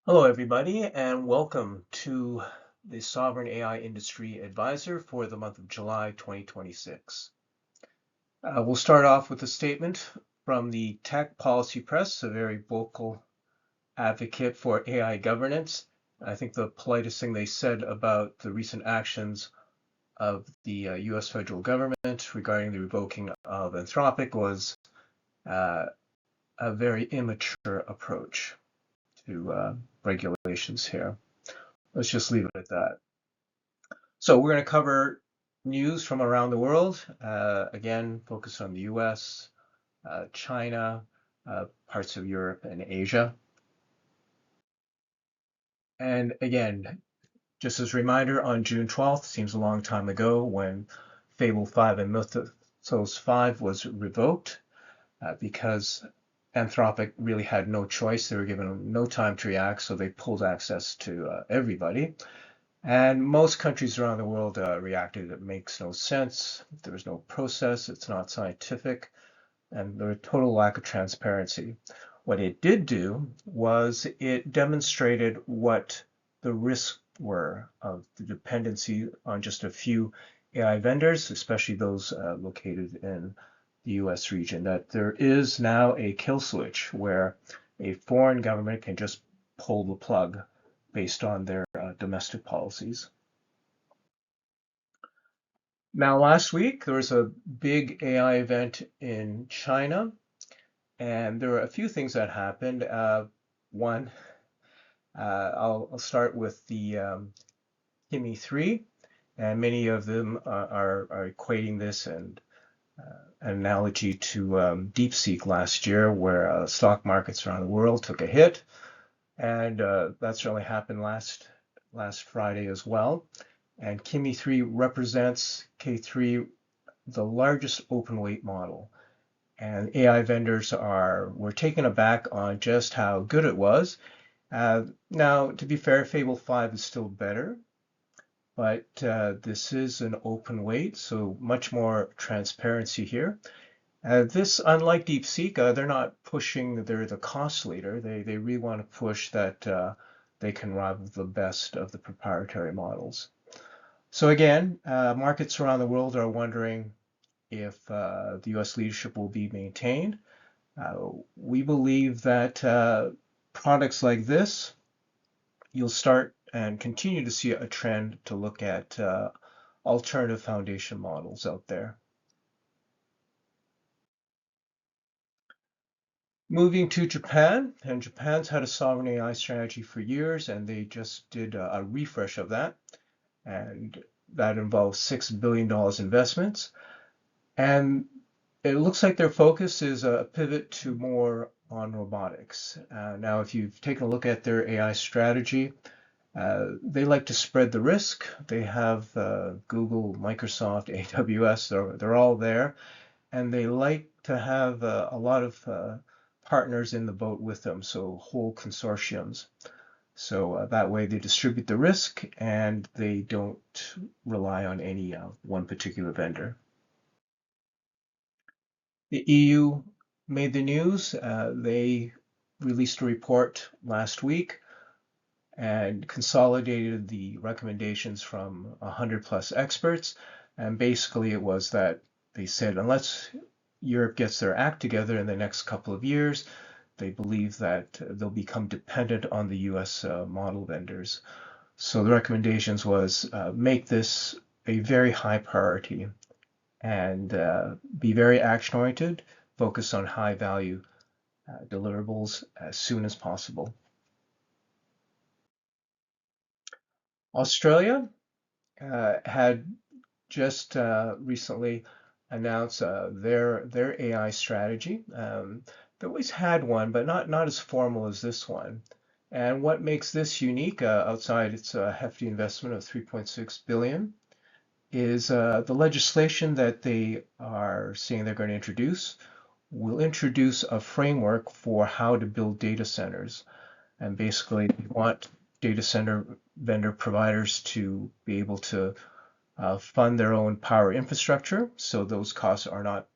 Hello, everybody, and welcome to the Sovereign AI Industry Advisor for the month of July 2026. We'll start off with a statement from the Tech Policy Press, a very vocal advocate for AI governance. I think the politest thing they said about the recent actions of the US federal government regarding the revoking of Anthropic was a very immature approach to regulations here. Let's just leave it at that. So we're going to cover news from around the world. Again, focus on the US, China, parts of Europe and Asia. And again, just as a reminder, on June 12th, seems a long time ago, when Fable 5 and Mythos 5 was revoked because Anthropic really had no choice. They were given no time to react, so they pulled access to everybody. And most countries around the world reacted. It makes no sense. There was no process. It's not scientific. And there's a total lack of transparency. What it did do was it demonstrated what the risks were of the dependency on just a few AI vendors, especially those located in the US region, that there is now a kill switch where a foreign government can just pull the plug based on their domestic policies. Now, last week, there was a big AI event in China, and there were a few things that happened. One, I'll start with the Kimi 3, and many of them are equating this and an analogy to DeepSeek last year, where stock markets around the world took a hit, and that certainly happened last Friday as well. And Kimi 3 represents K3, the largest open weight model. And AI vendors were taken aback on just how good it was. Now, to be fair, Fable 5 is still better, but this is an open weight, so much more transparency here. This, unlike DeepSeek, they're not pushing, they're the cost leader. They really want to push that they can rival the best of the proprietary models. So again, markets around the world are wondering if the US leadership will be maintained. We believe that products like this, you'll start and continue to see a trend to look at alternative foundation models out there. Moving to Japan, and Japan's had a sovereign AI strategy for years, and they just did a refresh of that. And that involves $6 billion investments. And it looks like their focus is a pivot to more on robotics. Now, if you've taken a look at their AI strategy, they like to spread the risk. They have Google, Microsoft, AWS, they're all there. And they like to have a lot of partners in the boat with them, so whole consortiums. So that way they distribute the risk and they don't rely on any one particular vendor. The EU made the news. They released a report last week and consolidated the recommendations from 100 plus experts. And basically it was that they said, unless Europe gets their act together in the next couple of years, they believe that they'll become dependent on the US model vendors. So the recommendations was make this a very high priority and be very action-oriented, focus on high-value deliverables as soon as possible. Australia had just recently announced their AI strategy. They always had one, but not as formal as this one. And what makes this unique, outside its hefty investment of 3.6 billion, is the legislation that they are saying they're going to introduce will introduce a framework for how to build data centers. And basically, they want data center vendor providers to be able to fund their own power infrastructure, so those costs are not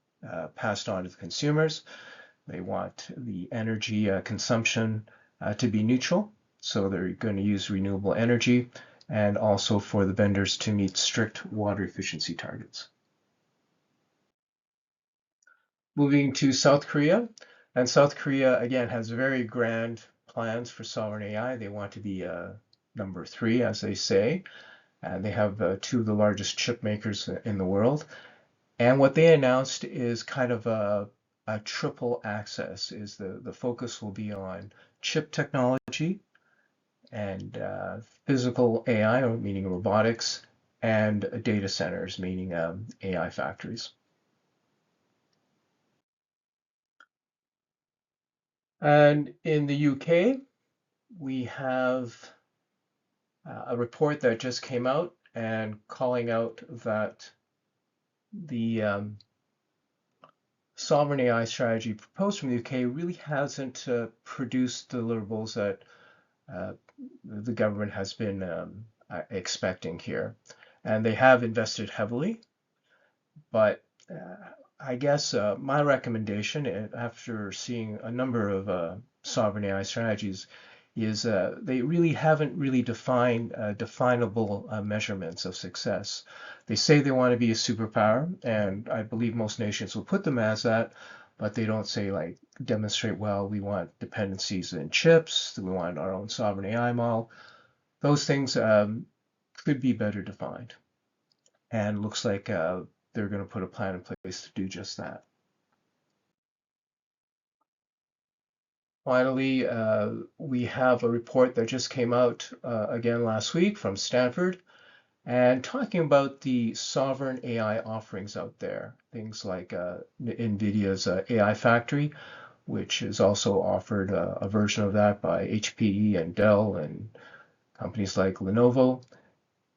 passed on to the consumers. They want the energy consumption to be neutral, So they're going to use renewable energy, and also for the vendors to meet strict water efficiency targets. Moving to South Korea, and South Korea again has very grand plans for sovereign AI. They want to be number 3, as they say, and they have 2 of the largest chip makers in the world. And what they announced is kind of a triple access. Is the focus will be on chip technology and physical AI, or meaning robotics, and data centers, meaning AI factories. And in the UK, we have a report that just came out and calling out that the sovereign AI strategy proposed from the UK really hasn't produced deliverables that the government has been expecting here. And they have invested heavily, but I guess my recommendation, after seeing a number of sovereign AI strategies, is they really haven't really defined definable measurements of success. They say they want to be a superpower, and I believe most nations will put them as that, but they don't say, like, demonstrate, well, we want dependencies in chips, we want our own sovereign AI model. Those things could be better defined, and looks like they're going to put a plan in place to do just that. Finally, we have a report that just came out again last week from Stanford, and talking about the sovereign AI offerings out there. Things like NVIDIA's AI Factory, which is also offered a version of that by HPE and Dell and companies like Lenovo.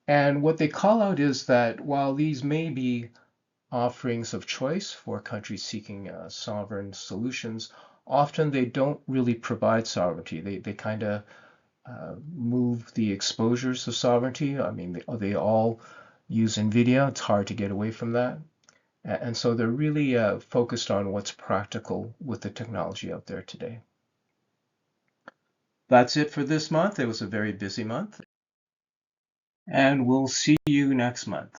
And what they call out is that while these may be offerings of choice for countries seeking sovereign solutions, often they don't really provide sovereignty. They kind of move the exposures of sovereignty. I mean, they all use NVIDIA. It's hard to get away from that. And so they're really focused on what's practical with the technology out there today. That's it for this month. It was a very busy month. And we'll see you next month.